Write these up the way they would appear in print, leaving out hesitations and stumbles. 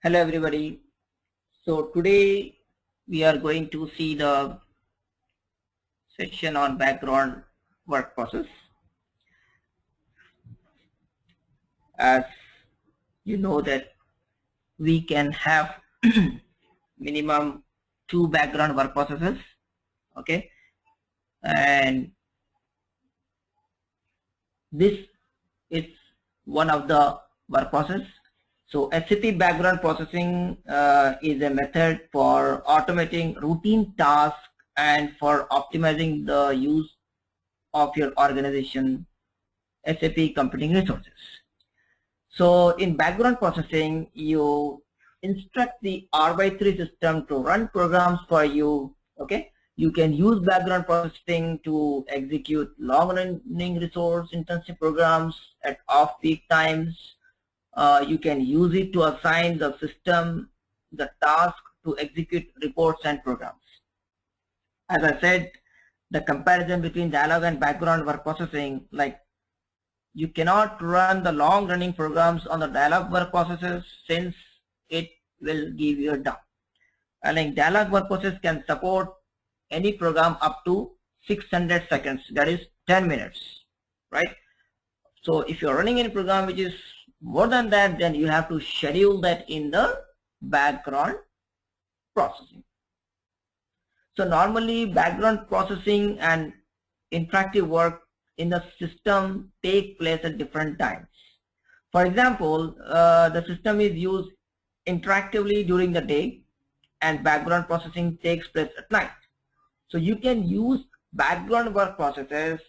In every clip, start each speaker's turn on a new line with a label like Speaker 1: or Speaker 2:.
Speaker 1: Hello everybody. So today we are going to see the section on background work process. As you know that we can have minimum 2 background work processes, okay, and this is one of the work process. So SAP background processing is a method for automating routine tasks and for optimizing the use of your organization SAP computing resources. So in background processing, you instruct the R/3 system to run programs for you. Okay, you can use background processing to execute long-running resource-intensive programs at off-peak times. You can use it to assign the system the task to execute reports and programs. As I said, the comparison between dialog and background work processing, like you cannot run the long-running programs on the dialog work processes since it will give you a dump. And like dialog work process can support any program up to 600 seconds, that is 10 minutes, right? So if you're running any program which is more than that, then you have to schedule that in the background processing. So normally background processing and interactive work in the system take place at different times. For example, the system is used interactively during the day and background processing takes place at night. So you can use background work processes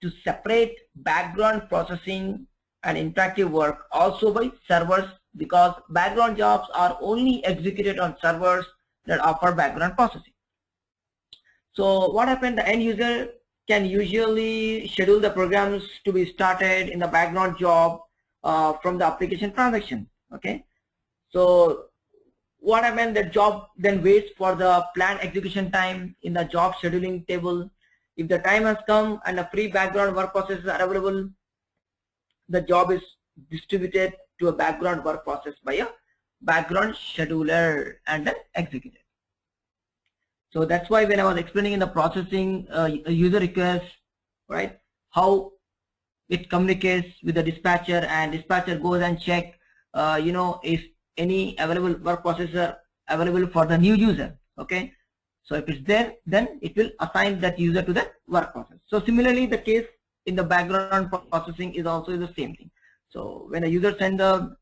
Speaker 1: to separate background processing and interactive work also by servers, because background jobs are only executed on servers that offer background processing. So what happened, the end user can usually schedule the programs to be started in the background job from the application transaction. Okay, so what happened, the job then waits for the planned execution time in the job scheduling table. If the time has come and the free background work processes are available, the job is distributed to a background work process by a background scheduler and then executed. So that's why when I was explaining in the processing user request, right, how it communicates with the dispatcher, and dispatcher goes and check, if any available work processes are available for the new user. Okay, so if it's there, then it will assign that user to the work process. So similarly, the case in the background processing is also the same thing. So when a user sends the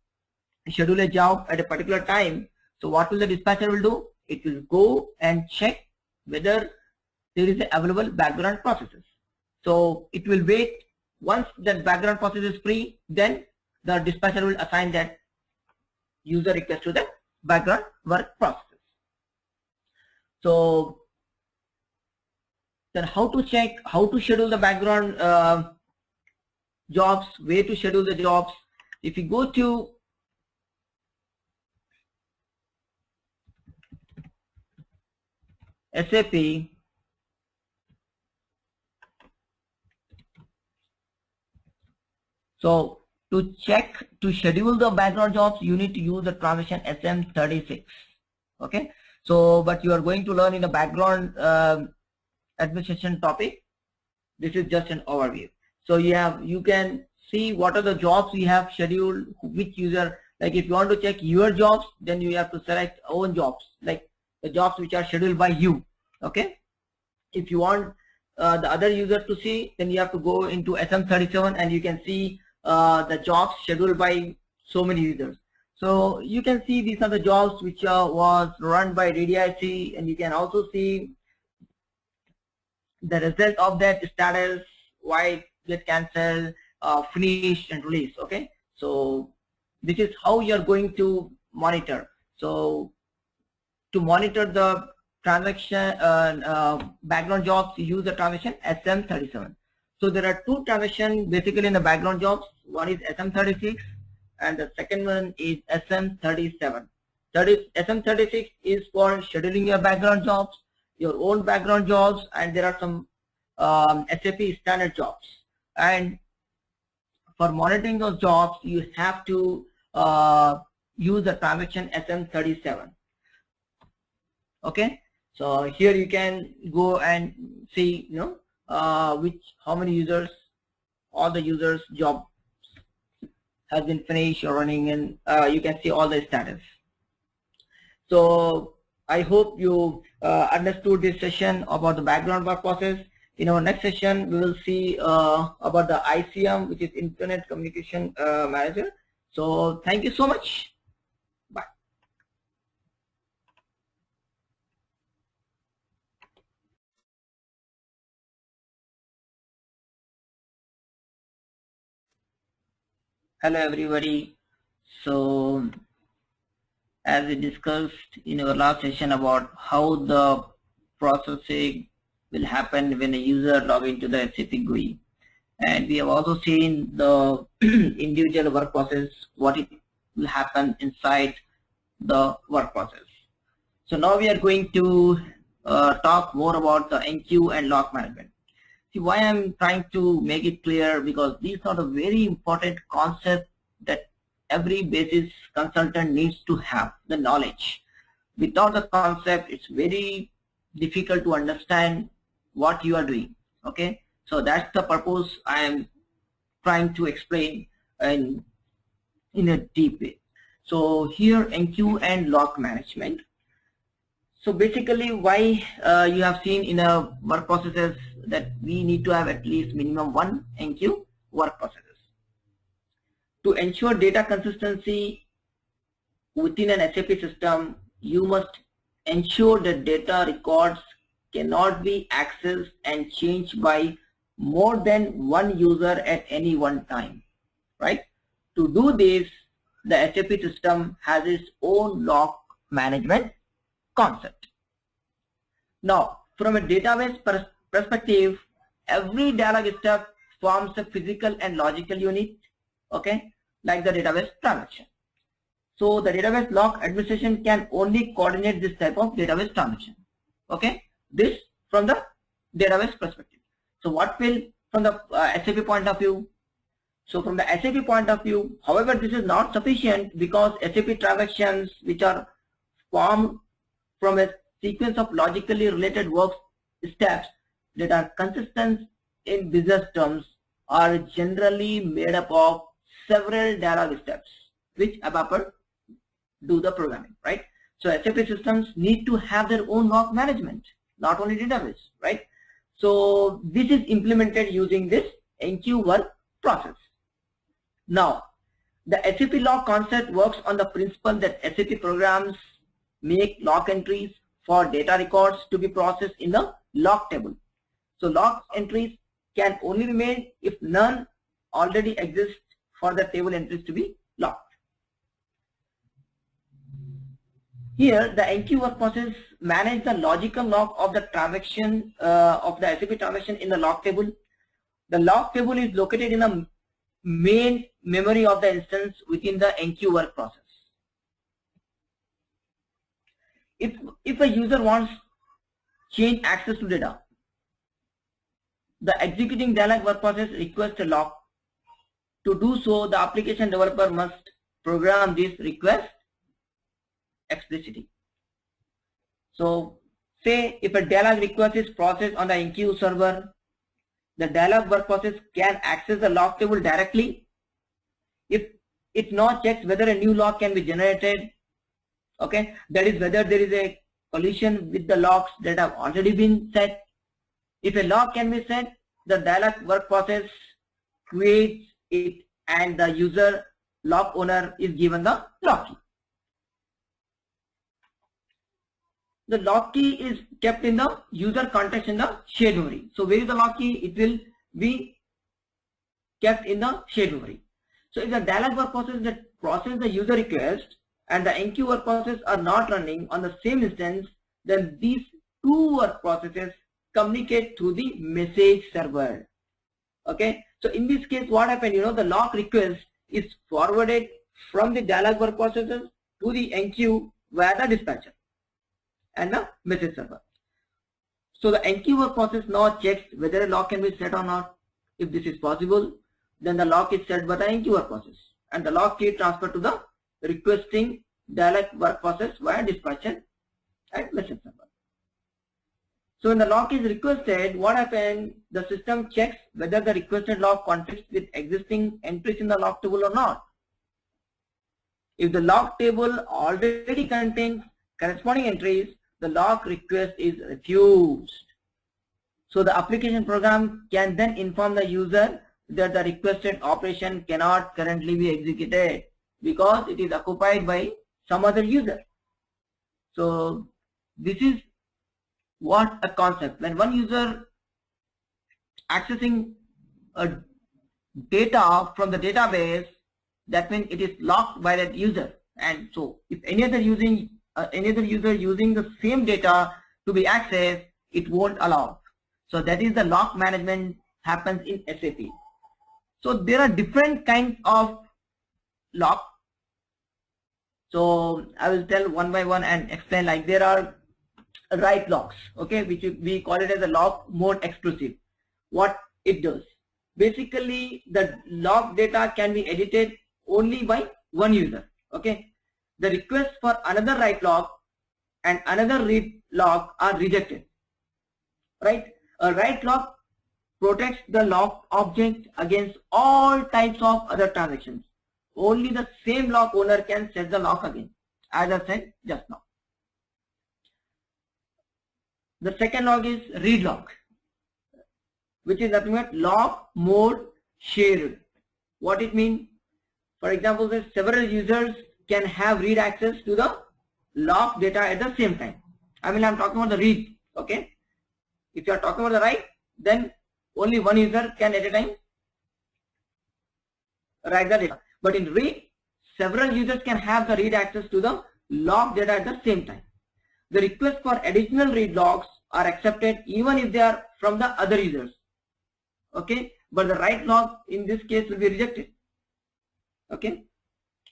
Speaker 1: schedule a job at a particular time, so what will the dispatcher will do? It will go and check whether there is available background processes. So it will wait. Once that background process is free, then the dispatcher will assign that user request to the background work processes. So then how to check, how to schedule the background jobs, where to schedule the jobs. If you go to SAP, so to check, to schedule the background jobs, you need to use the transaction SM36. Okay, so but you are going to learn in the background administration topic. This is just an overview. So you can see what are the jobs we have scheduled, which user. Like if you want to check your jobs, then you have to select own jobs, like the jobs which are scheduled by you. Okay, if you want the other users to see, then you have to go into SM37 and you can see the jobs scheduled by so many users. So you can see these are the jobs which was run by DDIC, and you can also see the result of that status, why get cancelled, finished and released. Okay, so this is how you are going to monitor. So to monitor the transaction background jobs, you use the transaction SM37. So there are two transactions basically in the background jobs. One is SM36 and the second one is SM37. That is, SM36 is for scheduling your background jobs, your own background jobs, and there are some SAP standard jobs. And for monitoring those jobs, you have to use the transaction SM37. Okay, so here you can go and see, how many users, all the users job has been finished or running, and you can see all the status. So I hope you understood this session about the background work process. In our next session, we will see about the ICM, which is Internet Communication Manager. So thank you so much. Bye. Hello everybody. So as we discussed in our last session about how the processing will happen when a user log into the SAP GUI, and we have also seen the individual work process, what it will happen inside the work process. So now we are going to talk more about the NQ and lock management. See, why I'm trying to make it clear, because these are the very important concepts that every basis consultant needs to have the knowledge. Without the concept, it's very difficult to understand what you are doing. Okay, so that's the purpose I am trying to explain in a deep way. So here, NQ and lock management. So basically, why you have seen in a work processes that we need to have at least minimum one NQ work processes. To ensure data consistency within an SAP system, you must ensure that data records cannot be accessed and changed by more than one user at any one time, right? To do this, the SAP system has its own lock management concept. Now, from a database perspective, every dialog step forms a physical and logical unit, okay, like the database transaction. So the database lock administration can only coordinate this type of database transaction. Okay, this from the database perspective. So what will from the SAP point of view? So from the SAP point of view, however, this is not sufficient, because SAP transactions which are formed from a sequence of logically related work steps that are consistent in business terms are generally made up of several dialog steps which ABAPer do the programming, right? So SAP systems need to have their own log management, not only database, right? So this is implemented using this NQ work process. Now, the SAP log concept works on the principle that SAP programs make log entries for data records to be processed in the log table. So log entries can only be made if none already exist for the table entries to be logged. Here, the NQ work process manages the logical log of the transaction of the SAP transaction in the log table. The log table is located in the main memory of the instance within the NQ work process. If a user wants change access to data, the executing dialog work process requests a log. To do so, the application developer must program this request explicitly. So say if a dialog request is processed on the NQ server, the dialog work process can access the log table directly. If it now checks whether a new log can be generated, okay, that is whether there is a collision with the logs that have already been set. If a log can be set, the dialog work process creates it and the user log owner is given the log key. The log key is kept in the user context in the shared memory. So where is the log key? It will be kept in the shared memory. So if the dialog work process that process the user request and the NQ work process are not running on the same instance, then these two work processes communicate through the message server. Okay, so in this case, what happened? The log request is forwarded from the dialog work processes to the NQ via the dispatcher and the message server. So the NQ work process now checks whether a log can be set or not. If this is possible, then the log is set by the NQ work process and the log key transferred to the requesting dialog work process via dispatcher and message server. So when the lock is requested, what happens? The system checks whether the requested lock conflicts with existing entries in the lock table or not. If the lock table already contains corresponding entries, the lock request is refused. So the application program can then inform the user that the requested operation cannot currently be executed because it is occupied by some other user. So this is what a concept. When one user accessing a data from the database, that means it is locked by that user. And so if any other user using the same data to be accessed, it won't allow. So that is the lock management happens in SAP. So there are different kinds of lock. So I will tell one by one and explain. Like there are write locks, okay, which we call it as a lock mode exclusive. What it does, basically the log data can be edited only by one user. Okay, the request for another write log and another read log are rejected. Right, a write log protects the lock object against all types of other transactions. Only the same lock owner can set the lock again, as I said just now. The second log is read log, which is nothing but lock mode shared. What it means? For example, that several users can have read access to the log data at the same time. I mean, I'm talking about the read. Okay, if you are talking about the write, then only one user can at a time write the data. But in read, several users can have the read access to the log data at the same time. The request for additional read logs are accepted even if they are from the other users. Okay, but the write log in this case will be rejected. Okay,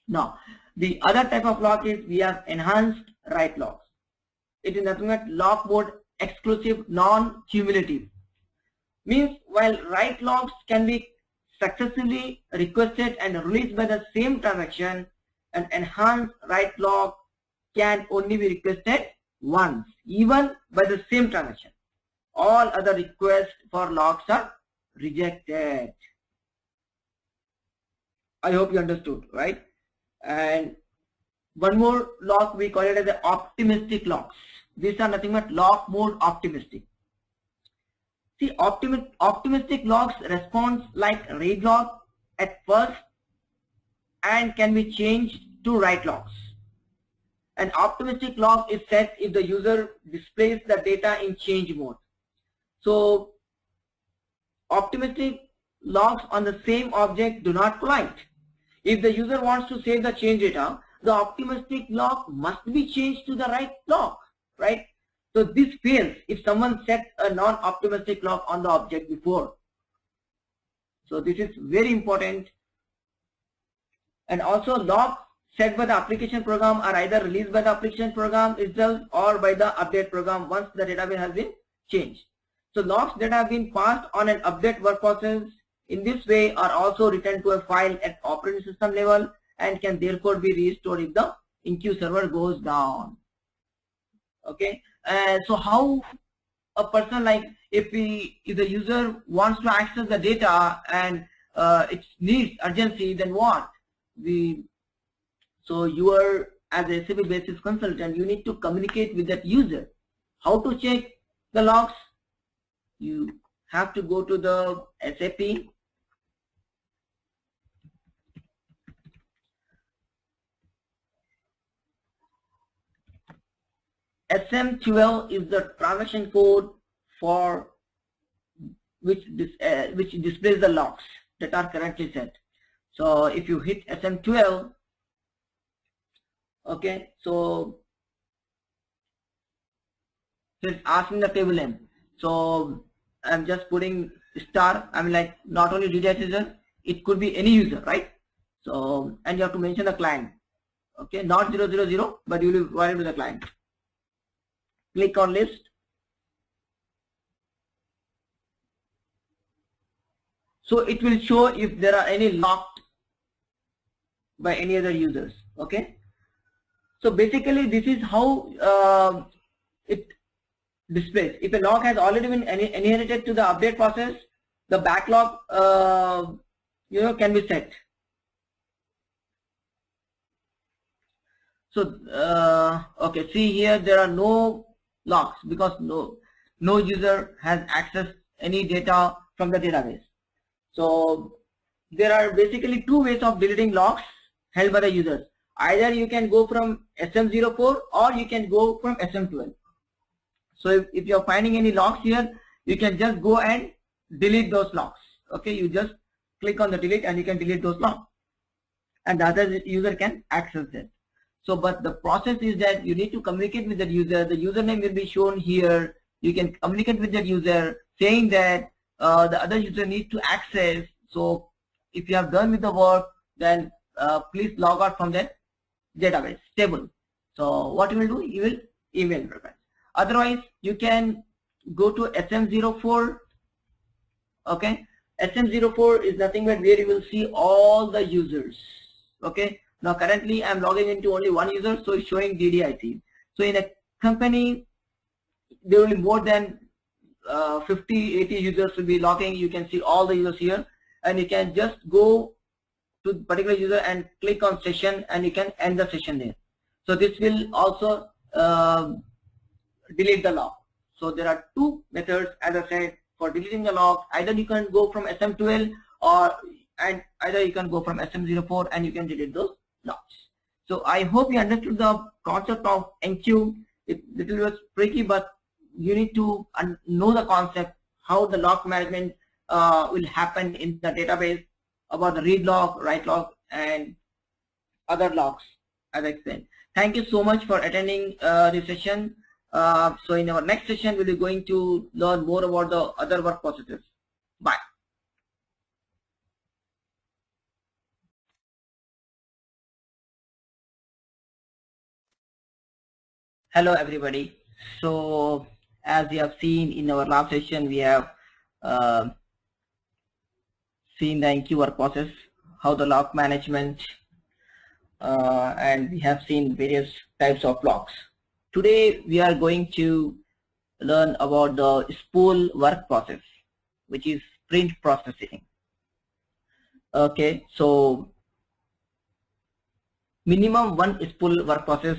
Speaker 1: now the other type of log is we have enhanced write logs. It is nothing but log mode exclusive non-cumulative. Means while write logs can be successively requested and released by the same transaction, an enhanced write log can only be requested once, even by the same transaction. All other requests for logs are rejected. I hope you understood, right? And one more log, we call it as the optimistic logs. These are nothing but log mode optimistic. See, optimistic logs responds like read log at first and can be changed to write logs. An optimistic log is set if the user displays the data in change mode. So optimistic logs on the same object do not collide. If the user wants to save the change data, the optimistic log must be changed to the write log, right? So this fails if someone sets a non-optimistic log on the object before. So this is very important. And also logs set by the application program are either released by the application program itself or by the update program once the database has been changed. So logs that have been passed on an update work process in this way are also written to a file at operating system level and can therefore be restored if the in-queue server goes down. Okay, so how a person, like if the user wants to access the data and it needs urgency, then what? So you are, as a SAP basis consultant, you need to communicate with that user. How to check the logs? You have to go to the SAP SM12 is the transaction code for which displays the logs that are currently set. So if you hit SM12, okay, so it's asking the table name. So I'm just putting star. I mean, like not only DDS user, it could be any user, right? So and you have to mention the client. Okay, not 000, but you will provide with the client. Click on list. So it will show if there are any locked by any other users. Okay, so basically this is how it displays. If a log has already been inherited to the update process, the backlog can be set. So okay, see here there are no logs because no user has accessed any data from the database. So there are basically two ways of deleting logs held by the users. Either you can go from SM04 or you can go from SM12. So if you're finding any logs here, you can just go and delete those logs. Okay, you just click on the delete and you can delete those logs, and the other user can access it. So but the process is that you need to communicate with the user. The username will be shown here. You can communicate with the user saying that the other user needs to access. So if you have done with the work, then please log out from that database table. So what you will do, you will email request. Otherwise you can go to SM04. Okay, SM04 is nothing but where you will see all the users. Okay, now currently I'm logging into only one user, so it's showing DDIT. So in a company there will be more than 50-80 users will be logging. You can see all the users here, and you can just go to the particular user and click on session, and you can end the session there. So this will also delete the log. So there are two methods, as I said, for deleting the log. Either you can go from SM12 and either you can go from SM04 and you can delete those logs. So I hope you understood the concept of enqueue. It was tricky, but you need to know the concept, how the log management will happen in the database, about the read log, write log, and other logs, as I explained. Thank you so much for attending this session. So in our next session, we'll be going to learn more about the other work processes. Bye. Hello everybody. So as you have seen in our last session, we have seen the enqueue work process, how the log management, and we have seen various types of logs. Today we are going to learn about the spool work process, which is sprint processing. Okay, so minimum one spool work process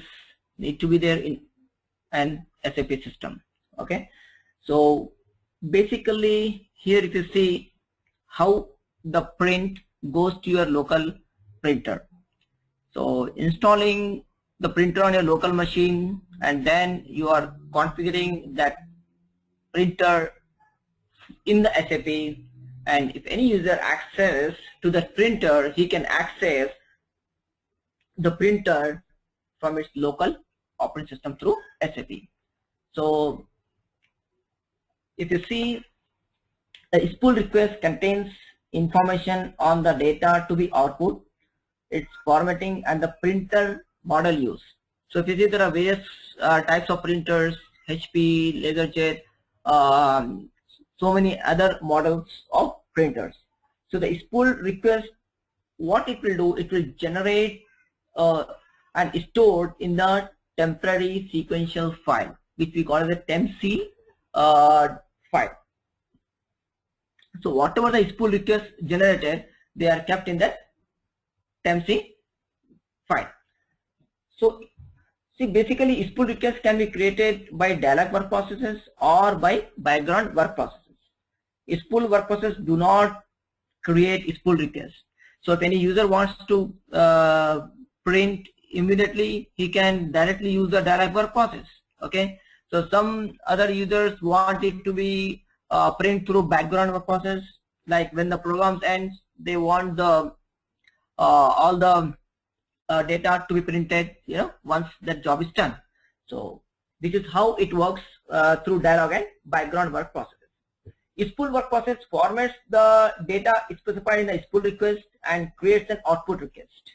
Speaker 1: need to be there in an SAP system. Okay, so basically here if you see how the print goes to your local printer. So installing the printer on your local machine, and then you are configuring that printer in the SAP, and if any user access to the printer, he can access the printer from its local operating system through SAP. So if you see, a spool request contains information on the data to be output, its formatting, and the printer model use. So if you see, there are various types of printers, HP, LaserJet, so many other models of printers. So the spool request, what it will do, it will generate and stored in the temporary sequential file, which we call as a temp-c file. So whatever the spool request generated, they are kept in that temp-c file. So see, basically spool requests can be created by dialog work processes or by background work processes. Spool work process do not create spool requests. So if any user wants to print immediately, he can directly use the dialog work process. Okay, so some other users want it to be print through background work process, like when the program ends, they want the all the data to be printed, once that job is done. So this is how it works through dialog and background work processes. Spool work process formats the data specified in the spool request and creates an output request.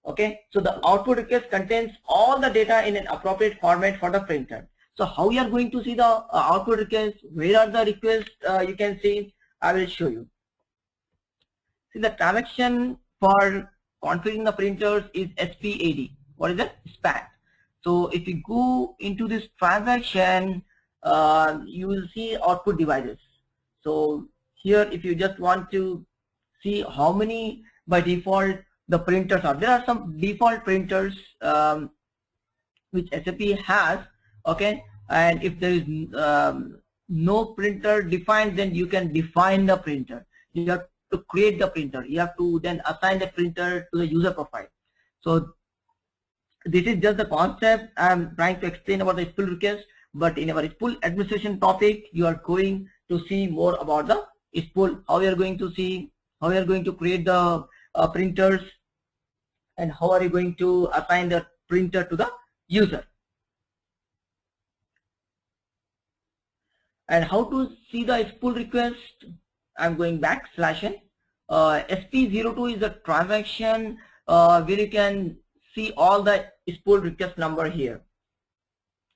Speaker 1: Okay, so the output request contains all the data in an appropriate format for the printer. So how you are going to see the output request, where are the requests, you can see, I will show you. See, the transaction for configuring the printers is SPAD. What is that? SPAD. So if you go into this transaction, you will see output devices. So here, if you just want to see how many by default the printers are, there are some default printers which SAP has, okay, and if there is no printer defined, then you can define the printer. You have to create the printer. You have to then assign the printer to the user profile. So this is just the concept I'm trying to explain about the pull request, but in our pull administration topic, you are going to see more about the pull, how you are going to see, how you are going to create the printers, and how are you going to assign the printer to the user, and how to see the pull request. I'm going back /n. SP02 is a transaction where you can see all the pull request number here.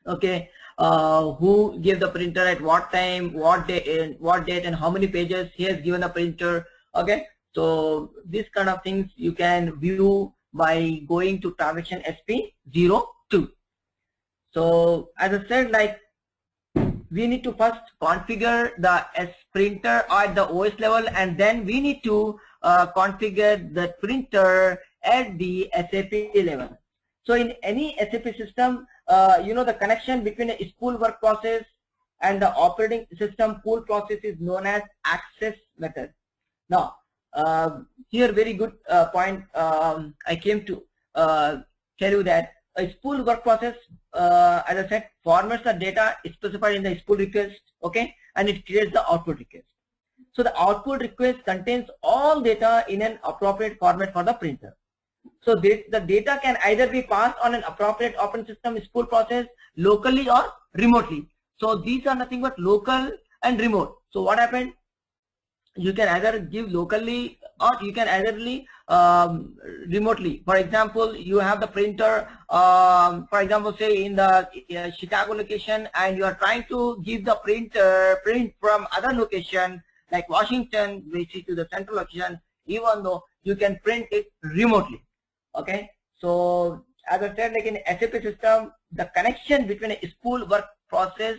Speaker 1: Okay, who gave the printer at what time, what date, and how many pages he has given the printer. Okay, so this kind of things you can view by going to transaction SP02. So as I said, like, we need to first configure the printer at the OS level, and then we need to configure the printer at the SAP level. So in any SAP system, you know, the connection between a spool work process and the operating system pool process is known as access method. Now, here very good point I came to tell you that a spool work process, as I said, formats the data specified in the spool request, okay, and it creates the output request. So the output request contains all data in an appropriate format for the printer. So the data can either be passed on an appropriate operating system spool process locally or remotely. So these are nothing but local and remote. So what happened? You can either give locally or you can either remotely. For example, you have the printer, for example, say in the Chicago location, and you are trying to give the print from other location like Washington, which to the central location, even though you can print it remotely. Okay, so as I said, like in SAP system, the connection between a spool work process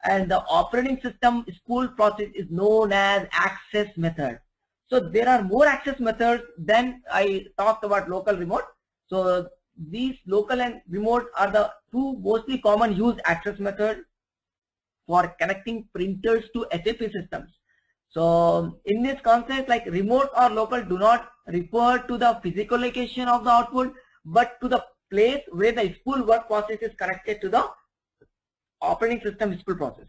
Speaker 1: and the operating system spool process is known as access method. So there are more access methods than I talked about local remote. So these local and remote are the two mostly common used access methods for connecting printers to SAP systems. So in this concept, like remote or local do not refer to the physical location of the output, but to the place where the spool work process is connected to the operating system spool process.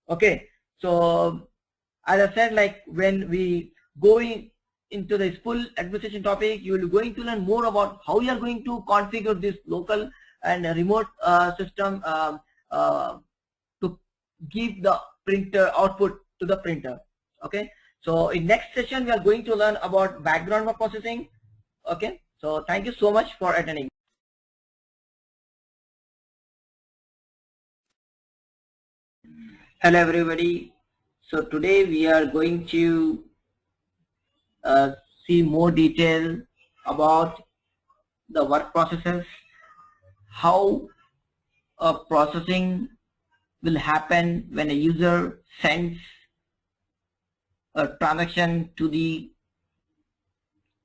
Speaker 1: Okay, so as I said, like when we go into the spool administration topic, you will going to learn more about how you are going to configure this local and remote system to give the printer output to the printer. Okay, so in next session we are going to learn about background work processing. Okay, so thank you so much for attending. Hello everybody. So today we are going to see more detail about the work processes, how a processing will happen when a user sends a transaction to the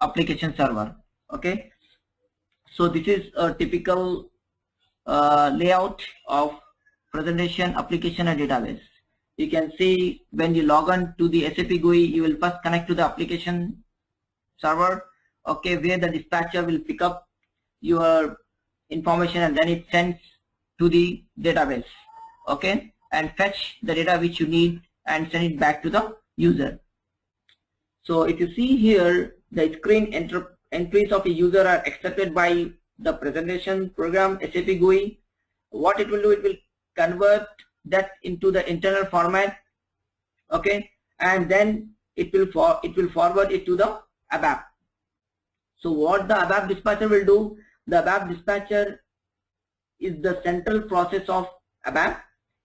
Speaker 1: application server. Okay, so this is a typical layout of presentation, application, and database. You can see when you log on to the SAP GUI, you will first connect to the application server, okay, where the dispatcher will pick up your information and then it sends to the database, okay, and fetch the data which you need and send it back to the user. So if you see here, the screen entries of a user are accepted by the presentation program SAP GUI. What it will do, it will convert that into the internal format, okay, and then it will forward it to the ABAP. So what the ABAP dispatcher will do, the ABAP dispatcher is the central process of ABAP.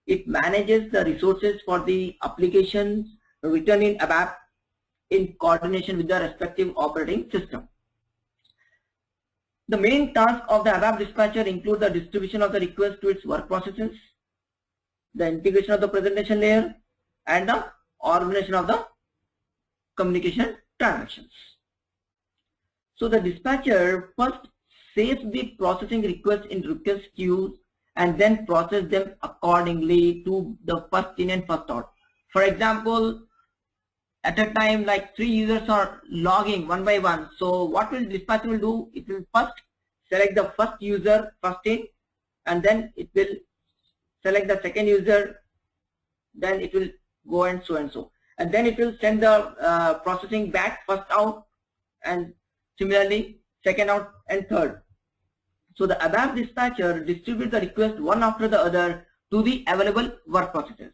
Speaker 1: It manages the resources for the applications written in ABAP in coordination with the respective operating system. The main task of the ABAP dispatcher include the distribution of the request to its work processes, the integration of the presentation layer, and the organization of the communication transactions. So the dispatcher first saves the processing requests in request queues and then process them accordingly to the first in and first out. For example, at a time like 3 users are logging one by one. So what will dispatcher will do? It will first select the first user first in, and then it will select the second user, then it will go and so, and then it will send the processing back first out, and similarly second out and third. So the ABAP dispatcher distributes the request one after the other to the available work processes.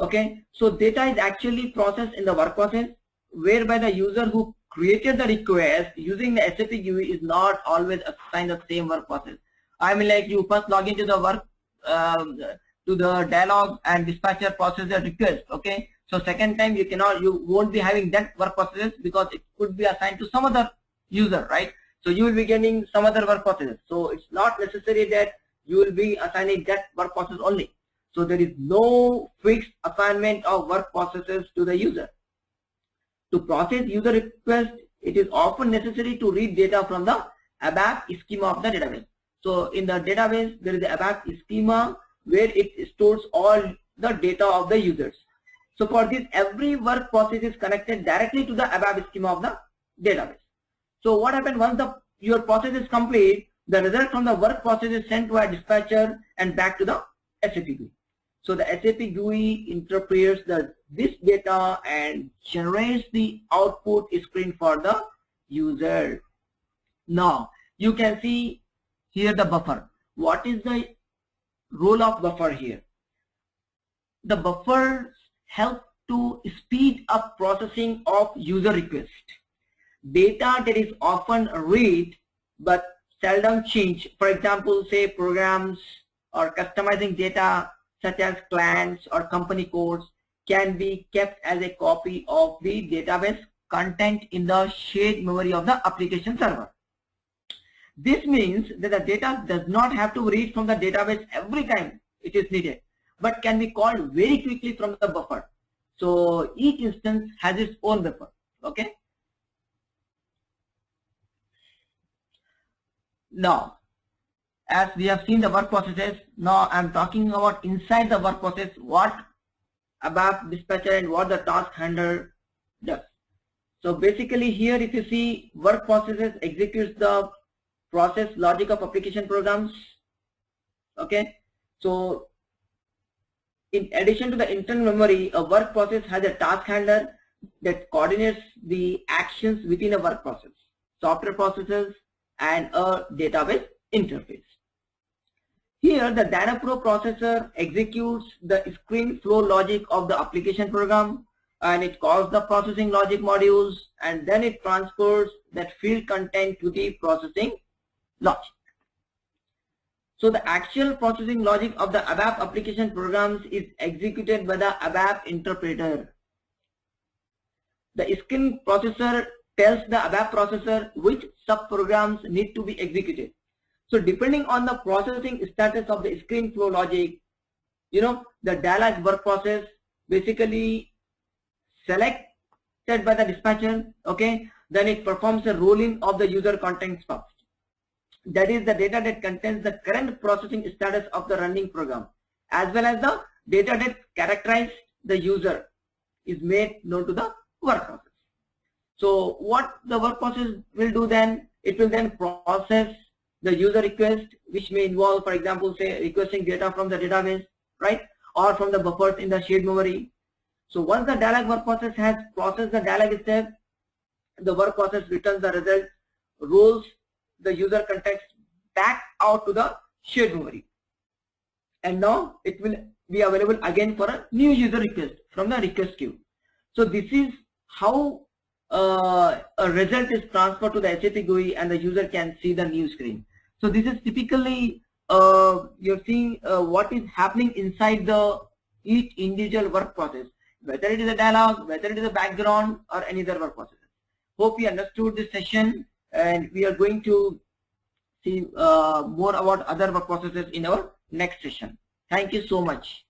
Speaker 1: Okay, so data is actually processed in the work process, whereby the user who created the request using the SAP GUI is not always assigned the same work process. I mean, like you first log into the work to the dialog and dispatcher process the request. Okay, so second time you won't be having that work processes because it could be assigned to some other user, right? So you will be getting some other work processes. So it's not necessary that you will be assigning that work process only. So there is no fixed assignment of work processes to the user. To process user request, it is often necessary to read data from the ABAP schema of the database. So in the database, there is the ABAP schema where it stores all the data of the users. So for this, every work process is connected directly to the ABAP schema of the database. So what happens once your process is complete, the result from the work process is sent to a dispatcher and back to the SAP GUI. So the SAP GUI interprets this data and generates the output screen for the user. Now you can see here the buffer. What is the role of buffer here? The buffers help to speed up processing of user request. Data that is often read but seldom changed. For example, say programs or customizing data such as clients or company codes can be kept as a copy of the database content in the shared memory of the application server. This means that the data does not have to read from the database every time it is needed, but can be called very quickly from the buffer. So each instance has its own buffer. Okay. Now, as we have seen the work processes, now I am talking about inside the work process what ABAP dispatcher and what the task handler does. So basically here if you see work processes executes the process logic of application programs. Okay, so in addition to the internal memory, a work process has a task handler that coordinates the actions within a work process, software processes, and a database interface. Here the data flow processor executes the screen flow logic of the application program, and it calls the processing logic modules, and then it transfers that field content to the processing logic. So the actual processing logic of the ABAP application programs is executed by the ABAP interpreter. The screen processor tells the ABAP processor which subprograms need to be executed. So depending on the processing status of the screen flow logic, the dialog work process basically selected by the dispatcher, okay, then it performs a rolling of the user context first. That is the data that contains the current processing status of the running program, as well as the data that characterizes the user is made known to the work process. So what the work process will do then, it will then process the user request, which may involve, for example, say requesting data from the database, right, or from the buffers in the shared memory. So once the dialog work process has processed the dialog step, the work process returns the result, rolls the user context back out to the shared memory, and now it will be available again for a new user request from the request queue. So this is how a result is transferred to the SAP GUI and the user can see the new screen. So this is typically you're seeing what is happening inside the each individual work process, whether it is a dialog, whether it is a background, or any other work process. Hope you understood this session, and we are going to see more about other work processes in our next session. Thank you so much.